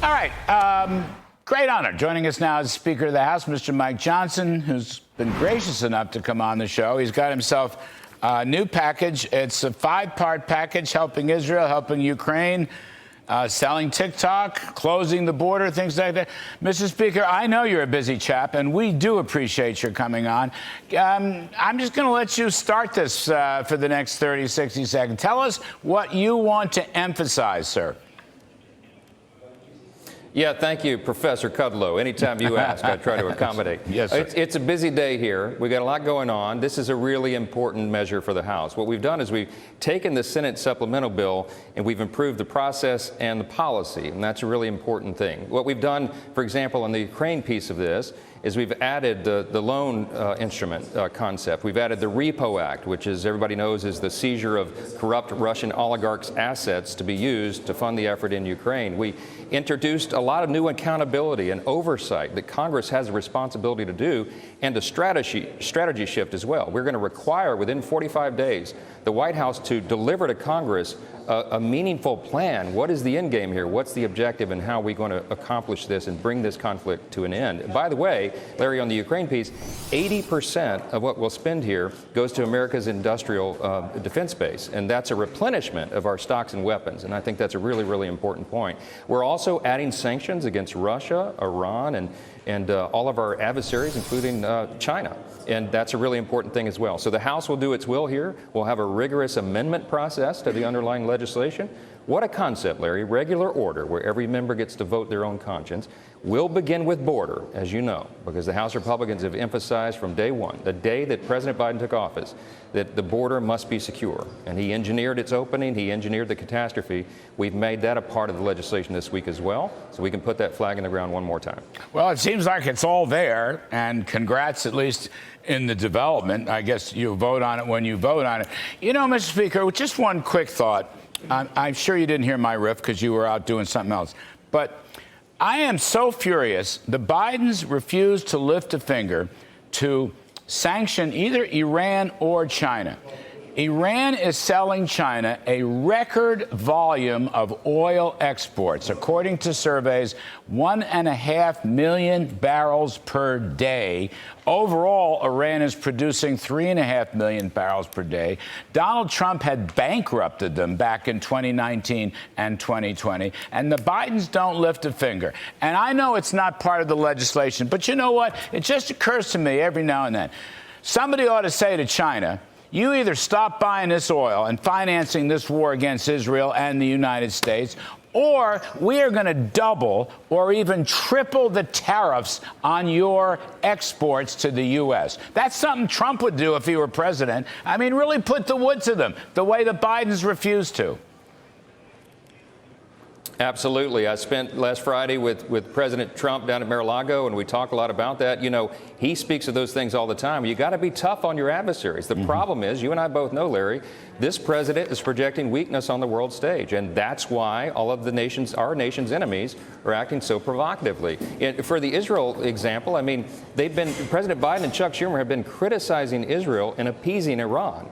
All right. Great honor. Joining us now is Speaker of the House, Mr. Mike Johnson, who's been gracious enough to come on the show. He's got himself a new package. It's a 5-part package helping Israel, helping Ukraine, selling TikTok, closing the border, things like that. Mr. Speaker, I know you're a busy chap, and we do appreciate your coming on. I'm just going to let you start this for the next 30, 60 seconds. Tell us what you want to emphasize, sir. Yeah, thank you, Professor Kudlow. Anytime you ask, I try to accommodate. Yes, sir. It's a busy day here. We've got a lot going on. This is a really important measure for the House. What we've done is we've taken the Senate supplemental bill and we've improved the process and the policy, and that's a really important thing. What we've done, for example, on the Ukraine piece of this, is we've added the loan instrument concept. We've added the Repo Act, which, as everybody knows, is the seizure of corrupt Russian oligarchs' assets to be used to fund the effort in Ukraine. We introduced a lot of new accountability and oversight that Congress has a responsibility to do, and a strategy shift as well. We're going to require, within 45 days, the White House to deliver to Congress a meaningful plan. What is the end game here? What's the objective, and how are we going to accomplish this and bring this conflict to an end? And by the way, Larry, on the Ukraine piece, 80% of what we'll spend here goes to America's industrial defense base, and that's a replenishment of our stocks and weapons, and I think that's a really, really important point. We're also adding sanctions against Russia, Iran, and all of our adversaries, including China. And that's a really important thing as well. So the House will do its will here. We'll have a rigorous amendment process to the underlying legislation. What a concept, Larry. Regular order, where every member gets to vote their own conscience. We'll begin with border, as you know, because the House Republicans have emphasized from day one, the day that President Biden took office, that the border must be secure. And he engineered its opening. He engineered the catastrophe. We've made that a part of the legislation this week as well, so we can put that flag in the ground one more time. Well, it seems like it's all there, and congrats, at least in the development. I guess you vote on it when you vote on it. You know, Mr. Speaker, just one quick thought. I'm sure you didn't hear my riff because you were out doing something else. But I am so furious. The Bidens refused to lift a finger to sanction either Iran or China. Iran is selling China a record volume of oil exports. According to surveys, 1.5 million barrels per day. Overall, Iran is producing 3.5 million barrels per day. Donald Trump had bankrupted them back in 2019 and 2020, and the Bidens don't lift a finger. And I know it's not part of the legislation, but you know what? It just occurs to me every now and then. Somebody ought to say to China, you either stop buying this oil and financing this war against Israel and the United States, or we are going to double or even triple the tariffs on your exports to the U.S. That's something Trump would do if he were president. I mean, really put the wood to them, the way the Bidens refused to. Absolutely. I spent last Friday with President Trump down at Mar-a-Lago, and we talked a lot about that. You know, he speaks of those things all the time. You got to be tough on your adversaries. The problem is, you and I both know, Larry, this president is projecting weakness on the world stage, and that's why all of our nation's enemies are acting so provocatively. For the Israel example, I mean, President Biden and Chuck Schumer have been criticizing Israel and appeasing Iran.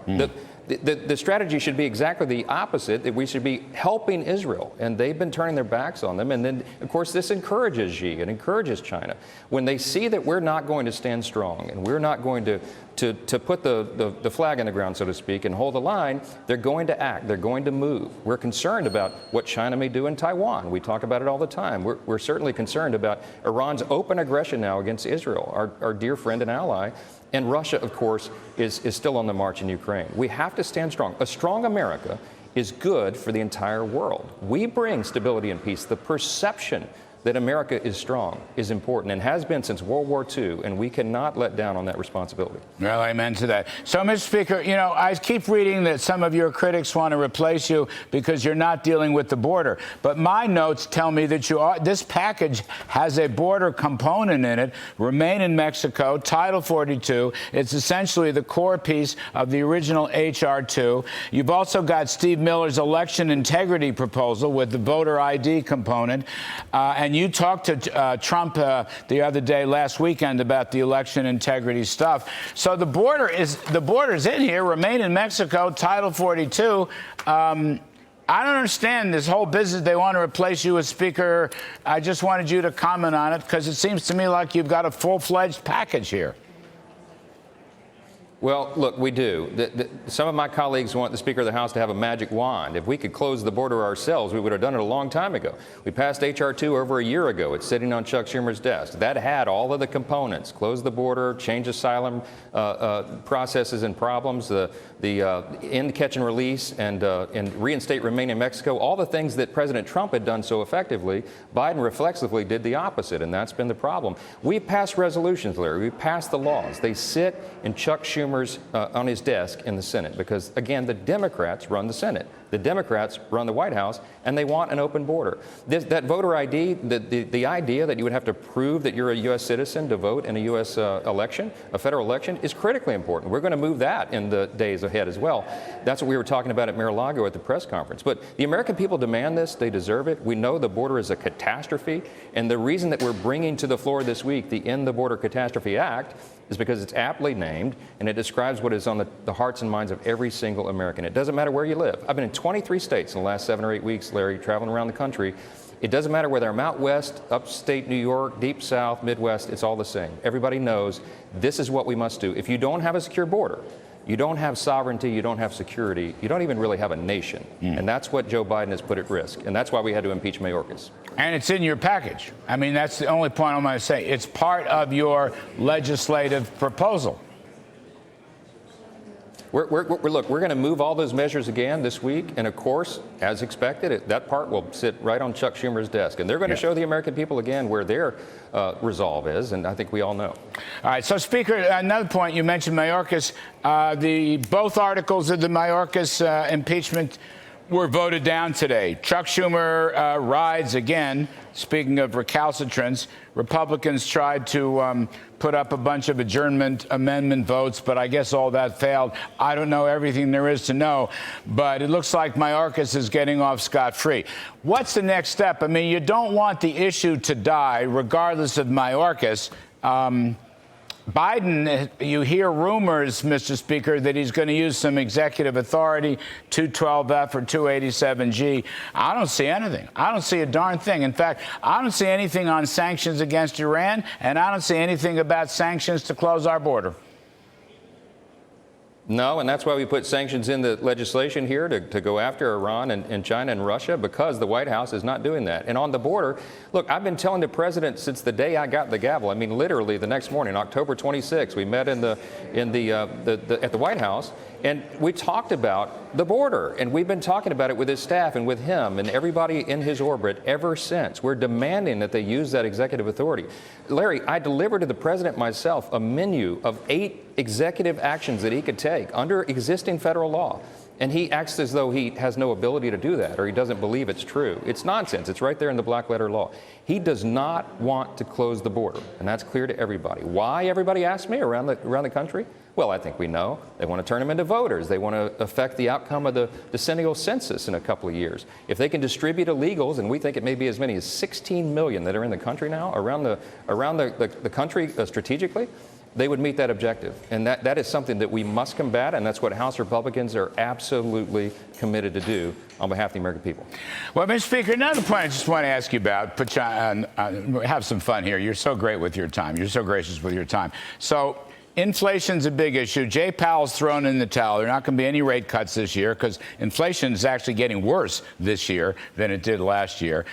The strategy should be exactly the opposite, that we should be helping Israel, and they've been turning their backs on them. And then, of course, this encourages Xi and encourages China. When they see that we're not going to stand strong and we're not going to put the flag in the ground, so to speak, and hold the line, they're going to act. They're going to move. We're concerned about what China may do in Taiwan. We talk about it all the time. We're certainly concerned about Iran's open aggression now against Israel, our dear friend and ally. And Russia, of course, is still on the march in Ukraine. We have to stand strong. A strong America is good for the entire world. We bring stability and peace. The perception that America is strong is important and has been since World War II, and we cannot let down on that responsibility. Well, amen to that. So, Mr. Speaker, you know, I keep reading that some of your critics want to replace you because you're not dealing with the border. But my notes tell me that this package has a border component in it, Remain in Mexico, Title 42. It's essentially the core piece of the original H.R. 2. You've also got Steve Miller's election integrity proposal with the voter ID component, and you talked to Trump the other day, last weekend, about the election integrity stuff. So the border's in here. Remain in Mexico, Title 42. I don't understand this whole business. They want to replace you as Speaker. I just wanted you to comment on it because it seems to me like you've got a full-fledged package here. Well, look, we do. Some of my colleagues want the Speaker of the House to have a magic wand. If we could close the border ourselves, we would have done it a long time ago. We passed H.R. 2 over a year ago. It's sitting on Chuck Schumer's desk. That had all of the components: close the border, change asylum processes and problems, the end catch and release, and reinstate remain in Mexico. All the things that President Trump had done so effectively, Biden reflexively did the opposite, and that's been the problem. We passed resolutions, Larry. We passed the laws. They sit in Chuck Schumer's on his desk in the Senate because, again, the Democrats run the Senate. The Democrats run the White House, and they want an open border. That voter ID, the idea that you would have to prove that you're a U.S. citizen to vote in a U.S. election, a federal election, is critically important. We're going to move that in the days ahead as well. That's what we were talking about at Mar-a-Lago at the press conference. But the American people demand this. They deserve it. We know the border is a catastrophe, and the reason that we're bringing to the floor this week the End the Border Catastrophe Act is because it's aptly named, and it describes what is on the hearts and minds of every single American. It doesn't matter where you live. I've been in 23 states in the last 7 or 8 weeks, Larry, traveling around the country. It doesn't matter whether I'm out west, upstate New York, deep south, Midwest, it's all the same. Everybody knows this is what we must do. If you don't have a secure border, you don't have sovereignty, you don't have security, you don't even really have a nation. And that's what Joe Biden has put at risk. And that's why we had to impeach Mayorkas. And it's in your package. I mean, that's the only point I'm going to say. It's part of your legislative proposal. Look, we're going to move all those measures again this week. And of course, as expected, that part will sit right on Chuck Schumer's desk. And they're going to show the American people again where their resolve is. And I think we all know. All right. So, Speaker, another point, you mentioned Mayorkas. Both articles of the Mayorkas impeachment were voted down today. Chuck Schumer rides again. Speaking of recalcitrants, Republicans tried to put up a bunch of adjournment amendment votes, but I guess all that failed. I don't know everything there is to know, but it looks like Mayorkas is getting off scot-free. What's the next step? I mean, you don't want the issue to die, regardless of Mayorkas. Biden, you hear rumors, Mr. Speaker, that he's going to use some executive authority, 212F or 287G. I don't see anything. I don't see a darn thing. In fact, I don't see anything on sanctions against Iran, and I don't see anything about sanctions to close our border. No, and that's why we put sanctions in the legislation here to go after Iran and China and Russia, because the White House is not doing that. And on the border, look, I've been telling the president since the day I got the gavel. I mean, literally the next morning, October 26th, we met at the White House, and we talked about the border. And we've been talking about it with his staff and with him and everybody in his orbit ever since. We're demanding that they use that executive authority. Larry, I delivered to the president myself a menu of 8 executive actions that he could take under existing federal law. And he acts as though he has no ability to do that, or he doesn't believe it's true. It's nonsense. It's right there in the black letter law. He does not want to close the border, and that's clear to everybody. Why, everybody asks me, around the country? Well, I think we know. They want to turn them into voters. They want to affect the outcome of the decennial census in a couple of years. If they can distribute illegals, and we think it may be as many as 16 million that are in the country now, around the country strategically, they would meet that objective. And that is something that we must combat, and that's what House Republicans are absolutely committed to do on behalf of the American people. Well, Mr. Speaker, another point I just want to ask you about, have some fun here. You're so great with your time. You're so gracious with your time. So inflation's a big issue. Jay Powell's thrown in the towel. There are not going to be any rate cuts this year because inflation is actually getting worse this year than it did last year.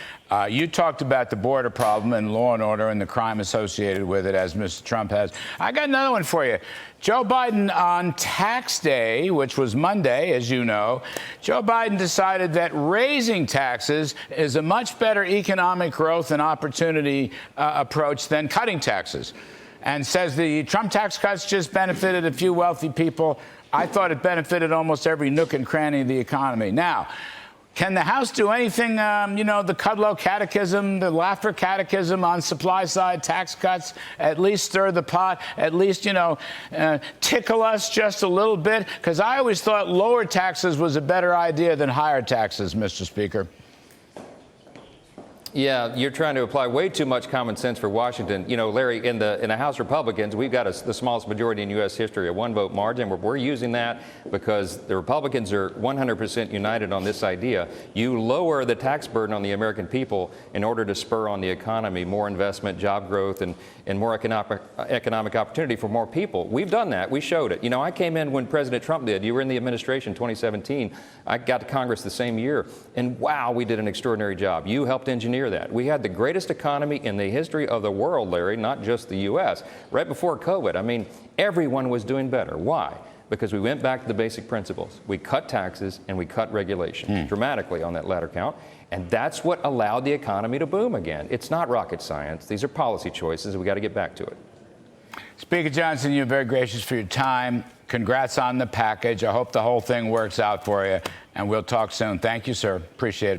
You talked about the border problem and law and order and the crime associated with it, as Mr. Trump has. I got another one for you. Joe Biden on tax day, which was Monday, as you know, Joe Biden decided that raising taxes is a much better economic growth and opportunity approach than cutting taxes, and says the Trump tax cuts just benefited a few wealthy people. I thought it benefited almost every nook and cranny of the economy. Now, can the House do anything, the Kudlow Catechism, the Laffer Catechism on supply side tax cuts, at least stir the pot, at least, tickle us just a little bit? Because I always thought lower taxes was a better idea than higher taxes, Mr. Speaker. Yeah, you're trying to apply way too much common sense for Washington. You know, Larry, in the House Republicans, we've got the smallest majority in U.S. history, a one-vote margin. We're using that because the Republicans are 100% united on this idea. You lower the tax burden on the American people in order to spur on the economy, more investment, job growth, and more economic opportunity for more people. We've done that. We showed it. You know, I came in when President Trump did. You were in the administration 2017. I got to Congress the same year, and wow, we did an extraordinary job. You helped engineer that. We had the greatest economy in the history of the world, Larry, not just the U.S. Right before COVID, I mean, everyone was doing better. Why? Because we went back to the basic principles. We cut taxes and we cut regulations dramatically on that latter count. And that's what allowed the economy to boom again. It's not rocket science. These are policy choices. We got to get back to it. Speaker Johnson, you're very gracious for your time. Congrats on the package. I hope the whole thing works out for you. And we'll talk soon. Thank you, sir. Appreciate it.